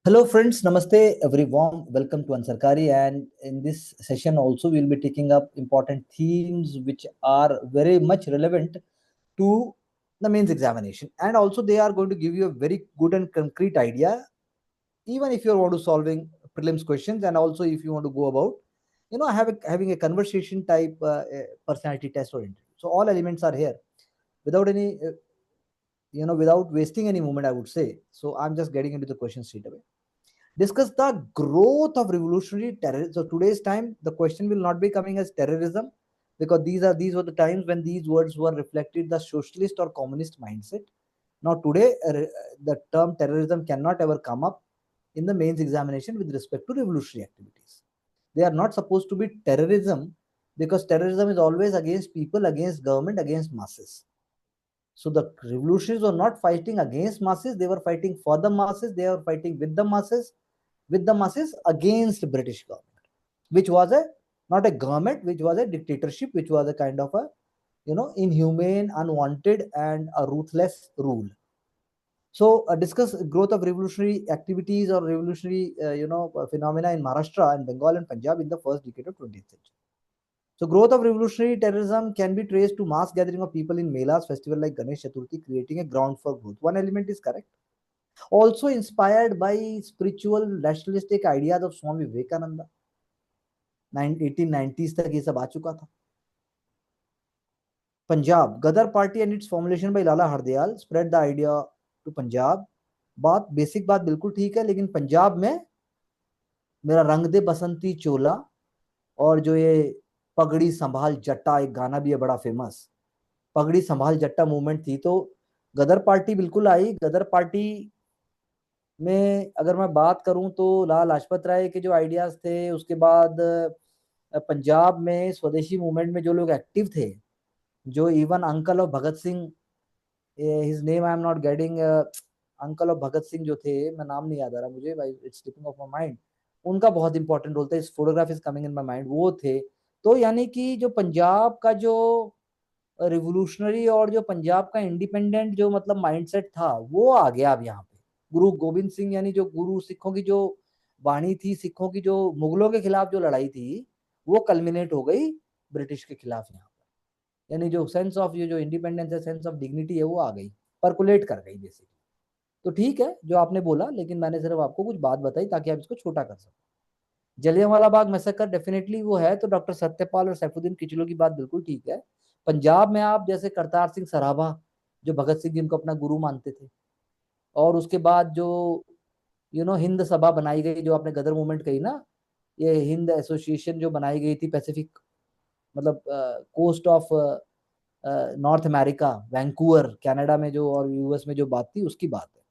Hello friends, namaste, very warm welcome to Ansarkari, and in this session also we'll be taking up important themes which are very much relevant to the mains examination, and also they are going to give you a very good and concrete idea even if you want to solving prelims questions, and also if you want to go about having a conversation type personality test or interview. So all elements are here without any without wasting any moment, I would say. So I'm just getting into the question straight away. Discuss the growth of revolutionary terrorism. So today's time, the question will not be coming as terrorism, because these were the times when these words were reflected the socialist or communist mindset. Now today, the term terrorism cannot ever come up in the mains examination with respect to revolutionary activities. They are not supposed to be terrorism, because terrorism is always against people, against government, against masses. So the revolutionaries were not fighting against masses; they were fighting for the masses. They were fighting with the masses against British government, which was a not a government, which was a dictatorship, which was a kind of a inhumane, unwanted, and a ruthless rule. So discuss growth of revolutionary activities or revolutionary phenomena in Maharashtra and Bengal and Punjab in the first decade of 20th century. So growth of revolutionary terrorism can be traced to mass gathering of people in melas, festival like Ganesh Chaturthi, creating a ground for growth. One element is correct. Also inspired by spiritual nationalistic ideas of Swami Vivekananda. 1890s तक ये सब आ चुका था. Punjab, Ghadar party and its formulation by Lala Hardayal spread the idea to Punjab. Basic बात बिल्कुल ठीक है, लेकिन पंजाब में मेरा रंग दे बसंती चोला और जो ये पगड़ी संभाल जट्टा, एक गाना भी है बड़ा फेमस, पगड़ी संभाल जट्टा मूवमेंट थी. तो गदर पार्टी बिल्कुल आई. गदर पार्टी में अगर मैं बात करूं तो लाला लाजपत राय के जो आइडियाज थे, उसके बाद पंजाब में स्वदेशी मूवमेंट में जो लोग एक्टिव थे, जो even uncle of Bhagat Singh, his name I am not getting, uncle of Bhagat Singh जो थे, मैं नाम नहीं याद आ रहा मुझे, it's slipping off my mind. उनका बहुत इंपॉर्टेंट रोल था. इस photograph is coming in my mind. वो थे. तो यानी कि जो पंजाब का जो रिवोल्यूशनरी और जो पंजाब का इंडिपेंडेंट जो मतलब माइंडसेट था, वो आ गया अब यहाँ पे. गुरु गोविंद सिंह यानी जो गुरु सिखों की जो वाणी थी, सिखों की जो मुगलों के खिलाफ जो लड़ाई थी, वो कल्मिनेट हो गई ब्रिटिश के खिलाफ यहाँ पर. यानी जो सेंस ऑफ ये जो इंडिपेंडेंस है, सेंस ऑफ डिग्निटी है, वो आ गई, परकुलेट कर गई बेसिकली. तो ठीक है जो आपने बोला, लेकिन मैंने सिर्फ आपको कुछ बात बताई ताकि आप इसको छोटा कर सको. जलियांवाला बाग मैसेकर डेफिनेटली वो है. तो डॉक्टर सत्यपाल और सैफुद्दीन किचलू की बात बिल्कुल ठीक है. पंजाब में आप जैसे करतार सिंह सराभा, जो भगत सिंह जिनको अपना गुरु मानते थे, और उसके बाद जो हिंद सभा बनाई गई, जो आपने गदर मूवमेंट कही ना, ये हिंद एसोसिएशन जो बनाई गई थी पैसिफिक, मतलब coast of North America, Vancouver Canada में जो, और यूएस में जो बात थी, उसकी बात है.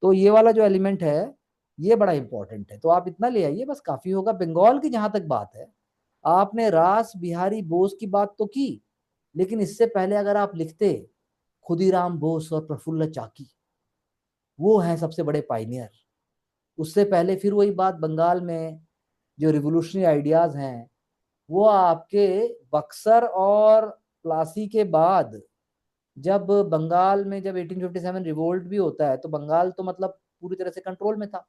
तो ये वाला जो एलिमेंट है, ये बड़ा इंपॉर्टेंट है. तो आप इतना ले आइए, बस काफी होगा. बंगाल की जहां तक बात है, आपने रास बिहारी बोस की बात तो की, लेकिन इससे पहले अगर आप लिखते खुदीराम बोस और प्रफुल्ल चाकी, वो हैं सबसे बड़े पाइनियर. उससे पहले फिर वही बात, बंगाल में जो रिवोल्यूशनरी आइडियाज हैं, वो आपके बक्सर और प्लासी के बाद, जब बंगाल में जब 1857 रिवोल्ट भी होता है, तो बंगाल तो मतलब पूरी तरह से कंट्रोल में था.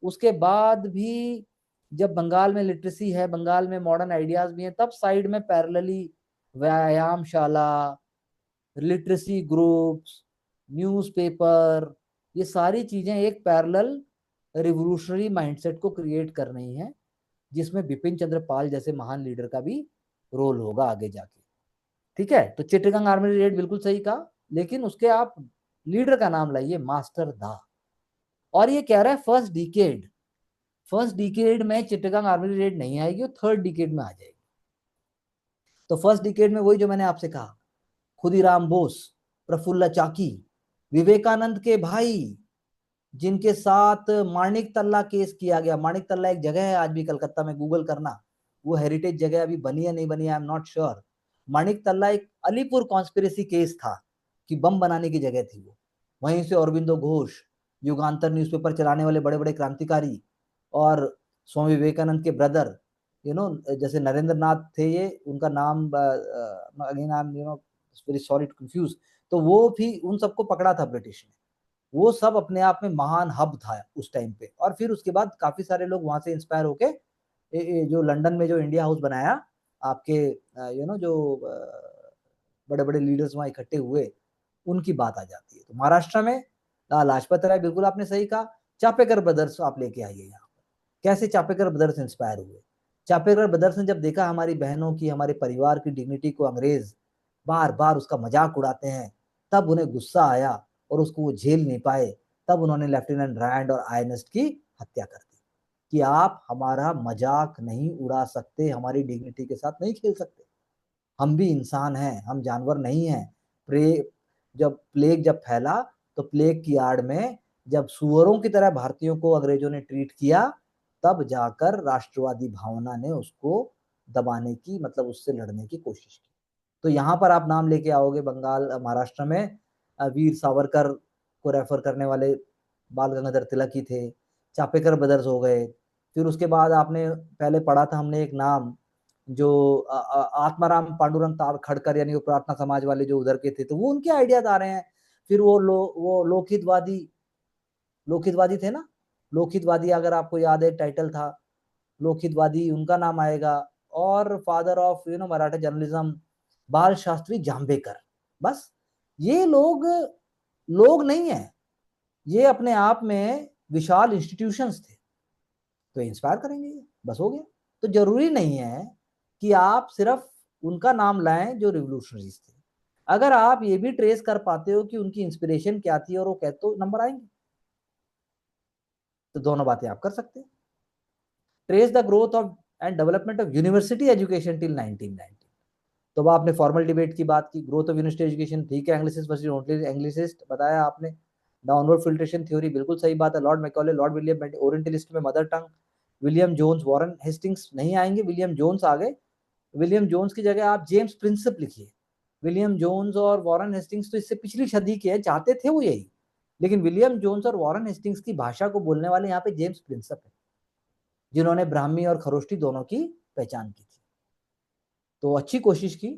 उसके बाद भी जब बंगाल में लिटरेसी है, बंगाल में मॉडर्न आइडियाज भी हैं, तब साइड में पैरेलली व्यायामशाला, लिटरेसी ग्रुप्स, न्यूज़पेपर, ये सारी चीजें एक पैरेलल रिवोल्यूशनरी माइंडसेट को क्रिएट कर रही हैं, जिसमें बिपिन चंद्र पाल जैसे महान लीडर का भी रोल होगा आगे जाके. ठीक है. तो चिटगांग आर्मी रेड बिल्कुल सही कहा, लेकिन उसके आप लीडर का नाम लाइए, मास्टर दा. और ये कह रहा है फर्स्ट डिकेड में चिटगांग आर्मी रेड नहीं आएगी, वो थर्ड डिकेड में आ जाएगी. तो फर्स्ट डिकेड में वही जो मैंने आपसे कहा, खुदीराम बोस, प्रफुल्ल चाकी, विवेकानंद के भाई, जिनके साथ माणिक तल्ला केस किया गया. माणिक तल्ला एक जगह है आज भी कलकत्ता में, गूगल करना, वो हेरिटेज जगह अभी बनी है नहीं बनी है, आई एम नॉट श्योर. माणिक तल्ला एक अलीपुर कॉन्स्पिरेसी केस था कि बम बनाने की जगह थी वो. वहीं से अरविंदो घोष, युगांतर न्यूज़पेपर चलाने वाले बड़े बड़े क्रांतिकारी, और स्वामी विवेकानंद के ब्रदर, जैसे नरेंद्र नाथ थे, ये उनका नाम again I am very sorry to confuse. तो वो भी, उन सबको पकड़ा था ब्रिटिश ने. वो सब अपने आप में महान हब था उस टाइम पे। और फिर उसके बाद काफी सारे लोग वहां से इंस्पायर होके जो लंदन में जो इंडिया हाउस बनाया, आपके जो बड़े बड़े लीडर्स वहां इकट्ठे हुए, उनकी बात आ जाती है। तो महाराष्ट्र में लाजपत राय, बिल्कुल आपने सही कहा। चापेकर ब्रदर्स आप लेके आइए यहाँ पर। कैसे चापेकर ब्रदर्स इंस्पायर हुए? चापेकर ब्रदर्स ने जब देखा हमारी बहनों की, हमारे परिवार की डिग्निटी को अंग्रेज बार बार उसका मजाक उड़ाते हैं, तब उन्हें गुस्सा आया और उसको वो झेल नहीं पाए। तब उन्होंने लेफ्टिनेंट रैंड और आईएनएस की हत्या कर दी कि आप हमारा मजाक नहीं उड़ा सकते, हमारी डिग्निटी के साथ नहीं खेल सकते, हम भी इंसान हैं, हम जानवर नहीं हैं। प्लेग जब फैला तो प्लेग की आड़ में जब सुअरों की तरह भारतीयों को अंग्रेजों ने ट्रीट किया, तब जाकर राष्ट्रवादी भावना ने उसको दबाने की, मतलब उससे लड़ने की कोशिश की। तो यहाँ पर आप नाम लेके आओगे बंगाल, महाराष्ट्र में वीर सावरकर को रेफर करने वाले बाल गंगाधर तिलक ही थे। चापेकर ब्रदर्स हो गए। फिर उसके बाद आपने पहले पढ़ा था हमने एक नाम, जो आत्माराम पांडुरंग खड़कर, यानी वो प्रार्थना समाज वाले जो उधर के थे, तो वो उनके आइडियाज आ रहे हैं। फिर वो लोकहितवादी थे ना, लोकहितवादी अगर आपको याद है टाइटल था, लोकहितवादी उनका नाम आएगा। और फादर ऑफ मराठा जर्नलिज्म बाल शास्त्री जांभेकर। बस ये लोग लोग नहीं है, ये अपने आप में विशाल इंस्टीट्यूशंस थे, तो इंस्पायर करेंगे ये, बस हो गया। तो जरूरी नहीं है कि आप सिर्फ उनका नाम लाएं जो रिवोल्यूशनरीज थे। अगर आप ये भी ट्रेस कर पाते हो कि उनकी इंस्पिरेशन क्या थी और वो कहते, तो नंबर आएंगे। तो दोनों बातें आप कर सकते हैं। Trace the growth of and development of university education till 1990। तो अब आपने फॉर्मल डिबेट की बात की, ग्रोथ ऑफ यूनिवर्सिटी एजुकेशन ठीक है, एंग्लिसिस्ट वर्सेस ओनली एंग्लिसिस्ट बताया आपने। डाउनवर्ड फिल्ट्रेशन थ्योरी बिल्कुल सही बात है, Lord Macaulay, Lord William, orientalist में mother tongue, William Jones, Warren Hastings नहीं आएंगे, विलियम जोन्स आ गए। विलियम जोन्स की जगह आप जेम्स प्रिंसेप लिखिए। विलियम जोन्स और वॉरेन हेस्टिंग्स तो इससे पिछली सदी के हैं, चाहते थे वो यही, लेकिन विलियम जोन्स और वॉरेन हेस्टिंग्स की भाषा को बोलने वाले यहाँ पे जेम्स प्रिंसेप है, जिन्होंने ब्राह्मी और खरोष्टी दोनों की पहचान की थी। तो अच्छी कोशिश की।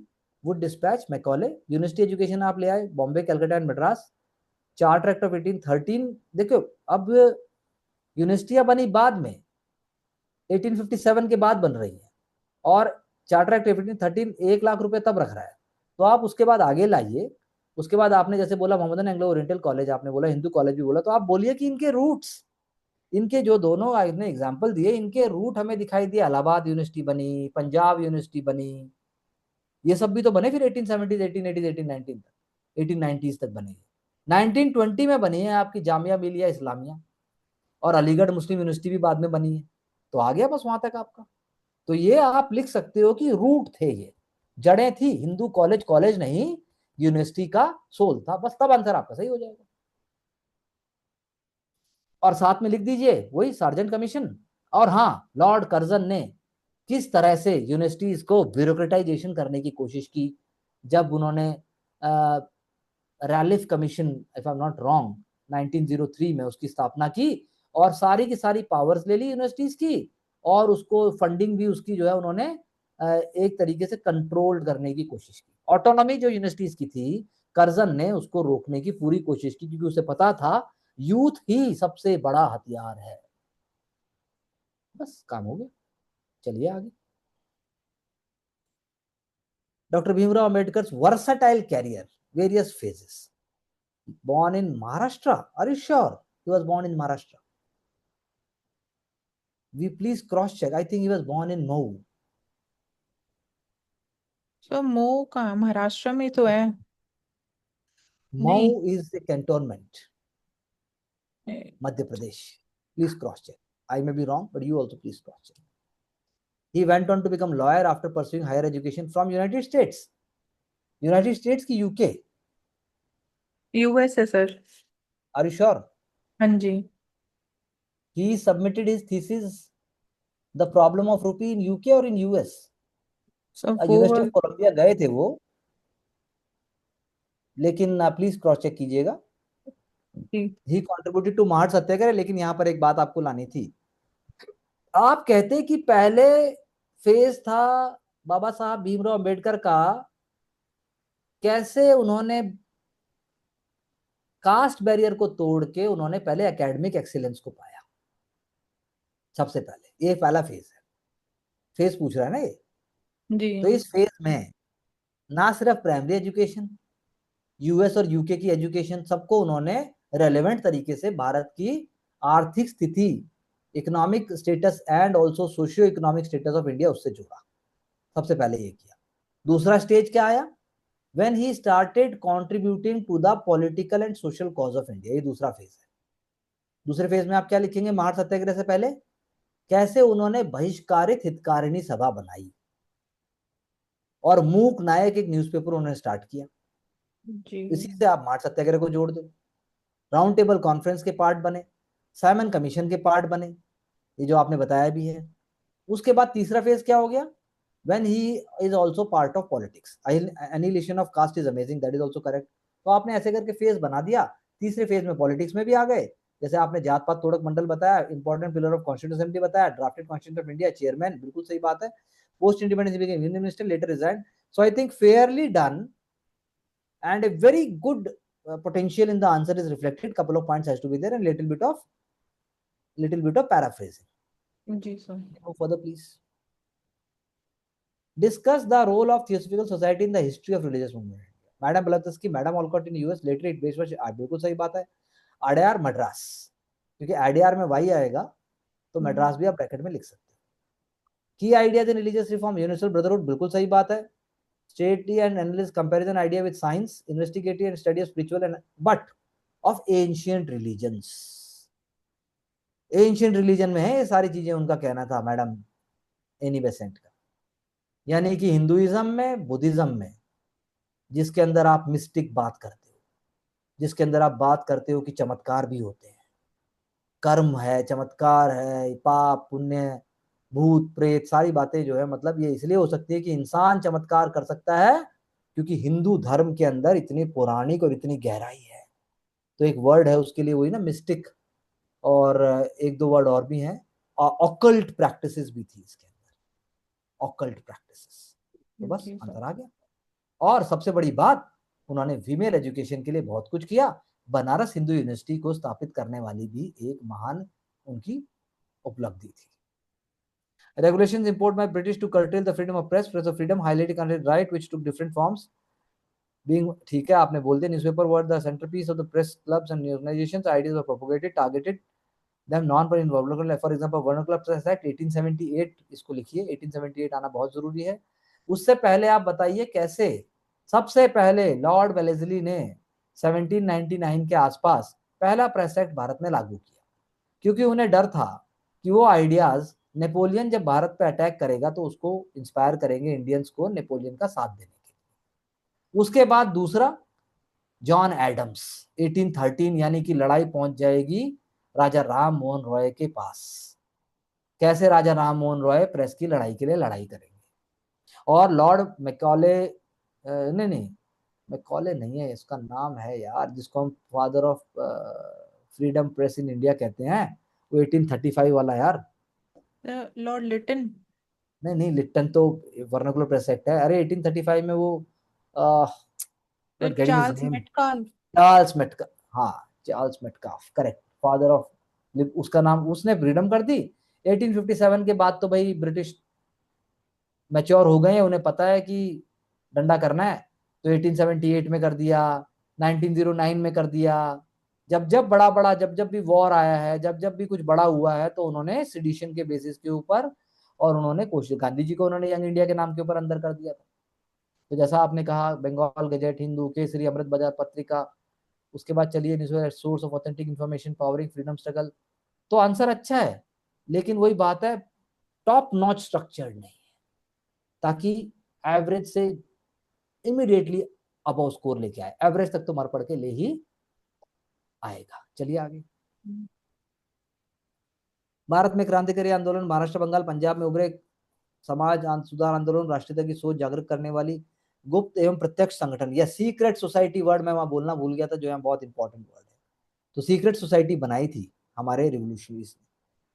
Wood dispatch, Macaulay, university education आप ले आए, Bombay, Calcutta and Madras. Charter act of 1813, देखो अब यूनिवर्सिटियां बनी बाद में, 1857 के बाद बन रही है, और चार्टर एक्ट 1813 1 लाख रुपए तब रख रहा है। तो आप उसके बाद आगे लाइए। उसके बाद आपने जैसे बोला मोहम्मदन एंग्लो ओरिएंटल कॉलेज, आपने बोला हिंदू कॉलेज भी बोला, तो आप बोलिए कि इनके रूट्स, इनके जो दोनों आपने एग्जाम्पल दिए, इनके रूट हमें दिखाई दिए। इलाहाबाद यूनिवर्सिटी बनी, पंजाब यूनिवर्सिटी बनी, ये सब भी तो बने फिर 1870s, 1880s, 1890 तक, 1890s तक बने। 1920 में बनी है आपकी जामिया मिलिया इस्लामिया, और अलीगढ़ मुस्लिम यूनिवर्सिटी भी बाद में बनी है। तो आ गया बस वहां तक आपका। तो ये आप लिख सकते हो कि रूट थे, ये जड़ें थी, हिंदू कॉलेज कॉलेज नहीं, यूनिवर्सिटी का सोल था, बस तब आंसर आपका सही हो जाएगा। और साथ में लिख दीजिए वही सार्जेंट कमीशन। और हाँ, लॉर्ड कर्जन ने किस तरह से यूनिवर्सिटीज को ब्यूरोक्रेटाइजेशन करने की कोशिश की, जब उन्होंने Raleigh commission, if I am not wrong, 1903 में उसकी स्थापना की, और सारी की सारी पावर्स ले ली यूनिवर्सिटीज की, और उसको फंडिंग भी उसकी जो है उन्होंने एक तरीके से कंट्रोल करने की कोशिश की। ऑटोनॉमी जो यूनिवर्सिटीज की थी, कर्जन ने उसको रोकने की पूरी कोशिश की, क्योंकि उसे पता था यूथ ही सबसे बड़ा हथियार है। बस काम हो गया, चलिए आगे। Doctor Bhimrao Ambedkar versatile career, various phases. Born in Maharashtra, are you sure he was born in Maharashtra? We please cross check, I think he was born in Mhow. तो मऊ कहाँ, महाराष्ट्र में तो है। नहीं। Mhow is a cantonment, Madhya Pradesh. Please cross check, I may be wrong, but you also please cross check. He went on to become lawyer after pursuing higher education from United States. United States की UK. US है sir. Are you sure? हाँ जी। He submitted his thesis, The Problem of Rupee, in UK or in US? So university वो of Columbia गए थे वो, लेकिन please cross check कीजिएगा। ही contributed to Mahar सत्याग्रह। लेकिन यहाँ पर एक बात आपको लानी थी, आप कहते कि पहले फेज था बाबा साहब भीमराव अंबेडकर का, कैसे उन्होंने कास्ट बैरियर को तोड़ के उन्होंने पहले एकेडमिक एक्सीलेंस को पाया। सबसे पहले ये पहला फेज है, फेज पूछ रहा है ना ये। जी तो इस फेज में ना सिर्फ प्राइमरी एजुकेशन, यूएस और यूके की एजुकेशन, सबको उन्होंने रेलेवेंट तरीके से भारत की आर्थिक स्थिति, economic status and also socio economic status of India उससे जोड़ा। सबसे पहले ये किया। दूसरा स्टेज क्या आया? when he started contributing to the political and social cause of India। ये दूसरा फेज है। दूसरे फेज में आप क्या लिखेंगे? महार सत्याग्रह से पहले कैसे उन्होंने बहिष्कारित हितकारिणी सभा बनाई और मूक नायक एक न्यूज़पेपर उन्होंने स्टार्ट किया। जी इसी से आप महार सत्याग्रह को जोड़ दो। राउंड टेबल कॉन्फ्रेंस के पार्ट बने, साइमन कमीशन के पार्ट बने, ये जो आपने बताया भी है। उसके बाद तीसरा फेज क्या हो गया? when he is also part of politics, annihilation of caste is amazing, that is also correct। तो आपने ऐसे करके फेज बना दिया। तीसरे फेज में पॉलिटिक्स में भी आ गए, जैसे आपने जात पात तोड़क मंडल बताया, important pillar of constitution assembly बताया, drafted constitution of India, chairman, बिल्कुल सही बात है। Post independence became union minister, later resign. So I think fairly done and a very good potential in the answer is reflected। couple of points has to be there and little bit of paraphrasing। जी sir. Go further please। discuss the role of theosophical society in the history of religious movement। Madam Blavatsky, madam Olcott in US, later it base. बिल्कुल सही बात है। अडयार मद्रास, क्योंकि ADR में Y आएगा तो मद्रास भी आप ब्रैकेट में लिख सकते हैं। की ideas in religious reform, universal brotherhood, बिल्कुल सही बात है। Study and analysis comparison idea with science, investigative and study of spiritual and but of ancient religions. Ancient religion में है ये सारी चीजें, उनका कहना था मैडम एनी बेसेंट का। यानी कि हिंदुइज्म में, बुद्धिज्म में, जिसके अंदर आप मिस्टिक बात करते हो, जिसके अंदर आप बात करते हो कि चमत्कार भी होते हैं, कर्म है, चमत्कार है, पाप पुण्य, भूत प्रेत, सारी बातें जो है, मतलब ये इसलिए हो सकती है कि इंसान चमत्कार कर सकता है क्योंकि हिंदू धर्म के अंदर इतनी पौराणिक और इतनी गहराई है। तो एक वर्ड है उसके लिए, वही ना, मिस्टिक, और एक दो वर्ड और भी हैं, ऑकल्ट प्रैक्टिसेस भी थी इसके अंदर, ऑकल्ट प्रैक्टिसेस। तो बस अंतर आ गया। और सबसे बड़ी बात, उन्होंने फीमेल एजुकेशन के लिए बहुत कुछ किया। बनारस हिंदू यूनिवर्सिटी को स्थापित करने वाली भी एक महान उनकी उपलब्धि थी। Regulations imposed by British to curtail the freedom of press, press of freedom, highlighting right which took different forms। being, ठीक है आपने बोल दिया, newspaper were the centrepiece of the press clubs and organisations, ideas were propagated, targeted them non per involved। For example vernacular press act 1878, इसको लिखिए, 1878 आना बहुत जरूरी है। उससे पहले आप बताइए कैसे सबसे पहले लॉर्ड वेलेस्ली ने 1799 के आसपास पहला प्रेस एक्ट भारत में लागू किया, क्योंकि उन्हें डर था कि वो आइडियाज नेपोलियन जब भारत पे अटैक करेगा तो उसको इंस्पायर करेंगे इंडियंस को नेपोलियन का साथ देने के लिए। उसके बाद दूसरा, जॉन एडम्स, 1813, यानी कि लड़ाई पहुंच जाएगी राजा राम मोहन रॉय के पास। कैसे राजा राम मोहन रॉय प्रेस की लड़ाई के लिए लड़ाई करेंगे। और लॉर्ड मैकॉले, नहीं मैकॉले नहीं है, इसका नाम है यार, जिसको हम father of freedom press in India कहते हैं, वो 1835 वाला यार। लॉर्ड लिटन। नहीं लिट्टन तो वर्नाकुलर प्रेस एक्ट है। अरे 1835 में वो not getting his Charles name, Metcalfe. Charles Metcalfe, हाँ Charles Metcalfe, correct, father of, उसका नाम, उसने फ्रीडम कर दी। 1857 के बाद तो भाई ब्रिटिश मैच्योर हो गए हैं, उन्हें पता है कि डंडा करना है, तो 1878 में कर दिया, 1909 में कर दिया। जब जब बड़ा बड़ा, जब जब भी वॉर आया है, जब जब भी कुछ बड़ा हुआ है, तो उन्होंने सेडिशन के बेसिस के ऊपर, और उन्होंने कोशिश, गांधी जी को उन्होंने यंग इंडिया के नाम के ऊपर अंदर कर दिया था। तो जैसा आपने कहा, बंगाल गजेट, हिंदू केसरी, अमृत बाजार पत्रिका, उसके बाद चलिए newspaper source of authentic information, powering freedom struggle. तो आंसर अच्छा है, लेकिन वही बात है, टॉप नॉच स्ट्रक्चर्ड नहीं है, ताकि एवरेज से इमीडिएटली अबव स्कोर लेके आए। एवरेज तक तो मर पड़ के ले ही आएगा। चलिए आगे। भारत में क्रांतिकारी आंदोलन, महाराष्ट्र, बंगाल, पंजाब में उभरे समाज सुधार आंदोलन, राष्ट्रीयता की सोच जागृत करने वाली गुप्त एवं प्रत्यक्ष संगठन, या सीक्रेट सोसाइटी, वर्ड मैं वहां बोलना भूल गया था, जो है बहुत इंपॉर्टेंट वर्ड है। तो सीक्रेट सोसाइटी बनाई थी हमारे रिवोल्यूशनरीज ने।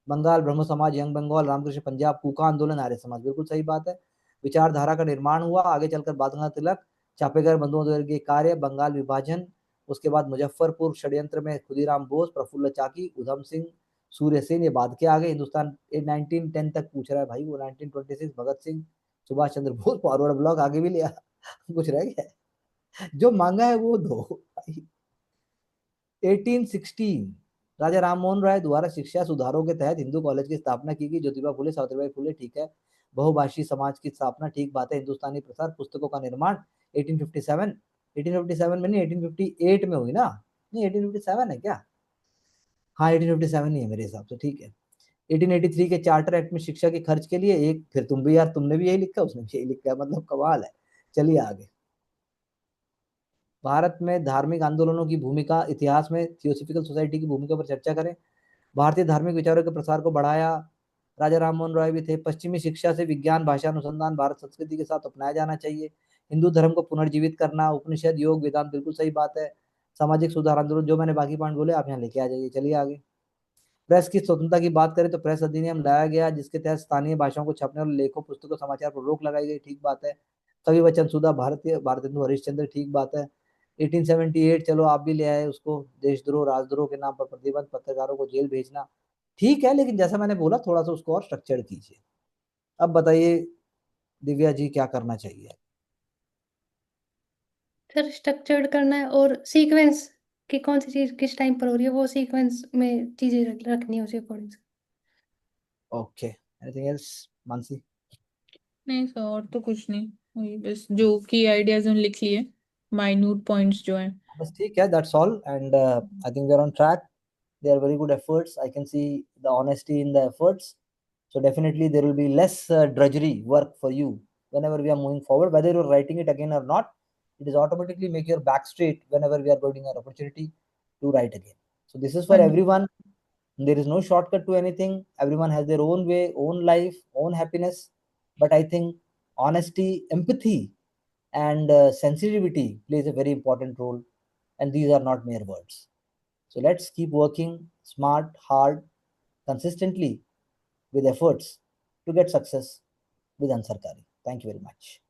बंगाल ब्रह्म समाज, यंग बंगाल, रामकृष्ण पंजाब, कूका आंदोलन, आर्य समाज, बिल्कुल सही बात है। विचारधारा का निर्माण हुआ, आगे चलकर बाल गंगाधर तिलक, छापेकर बंधुओं के कार्य, बंगाल विभाजन उसके बाद मुजफ्फरपुर षड्यंत्र में खुदीराम बोस, प्रफुल्ल चाकी, उधम सिंह, सूर्य सेन, ये बाद के आ गए। हिंदुस्तान 1910 तक पूछ रहा है भाई वो, 1926 भगत सिंह, सुभाष चंद्र बोस, फॉरवर्ड ब्लॉक आगे भी लिया। कुछ रह गया है? जो मांगा है वो दो भाई। 1816 राजा राम मोहन राय द्वारा शिक्षा सुधारों के तहत हिंदू कॉलेज की स्थापना की गई। ज्योतिबा फुले, सावित्रीबाई फुले, ठीक है। बहुभाषी समाज की स्थापना, ठीक बात है। हिंदुस्तानी प्रसार, पुस्तकों का निर्माण 1857, 1857 में नहीं 1858 में हुई ना, नहीं 1857 है क्या? हाँ 1857 ही है मेरे हिसाब से, ठीक है। 1883 के चार्टर एक्ट में शिक्षा के खर्च के लिए एक, फिर तुम भी यार, तुमने भी यही लिखा, उसने भी यही लिखा, मतलब कमाल है। चलिए आगे। भारत में धार्मिक आंदोलनों की भूमिका, इतिहास में थियोसॉफिकल सोसाइटी की भूमिका पर चर्चा करें। भारतीय धार्मिक विचारों के प्रसार को बढ़ाया, राजा राम मोहन रॉय भी थे। पश्चिमी शिक्षा से विज्ञान, भाषा अनुसंधान भारत संस्कृति के साथ अपनाया जाना चाहिए। हिंदू धर्म को पुनर्जीवित करना, उपनिषद, योग, वेदांत, बिल्कुल सही बात है। सामाजिक सुधार आंदोलन, जो मैंने बाकी पॉइंट बोले आप यहाँ लेके आ जाइए। चलिए आगे। प्रेस की स्वतंत्रता की बात करें तो प्रेस अधिनियम लाया गया, जिसके तहत स्थानीय भाषाओं को छपने और लेखों, पुस्तकों, समाचार पर रोक लगाई गई, ठीक बात है। कवि वचन सुधा, भारतीय भारतेंदु हरिश्चंद्र, ठीक बात है। 1878 चलो आप भी ले आए उसको, देशद्रोह, राजद्रोह के नाम पर प्रतिबंध, पत्रकारों को जेल भेजना, ठीक है, लेकिन जैसा मैंने बोला थोड़ा सा उसको और स्ट्रक्चर्ड कीजिए। अब बताइए दिव्या जी क्या करना चाहिए? सर स्ट्रक्चर्ड करना है और सीक्वेंस कि कौन सी चीज किस टाइम पर हो रही है, वो सीक्वेंस में चीजें रखनी है उसी according. Okay, anything else Mansi? नहीं सर, और तो कुछ नहीं, वही बस जो की आइडियाज उन लिख लिए, माइन्यूट पॉइंट्स जो हैं। बस ठीक है, that's all, and I think we are on track. They are very good efforts. I can see the honesty in the efforts. So definitely there will be less drudgery work for you whenever we are moving forward. Whether you're writing it again or not, it is automatically make your back straight whenever we are getting an opportunity to write again. So this is for हाँ जी। everyone. There is no shortcut to anything. Everyone has their own way, own life, own happiness. But I think honesty, empathy, and sensitivity plays a very important role. And these are not mere words. So let's keep working smart, hard, consistently with efforts to get success with Ansarkari. Thank you very much.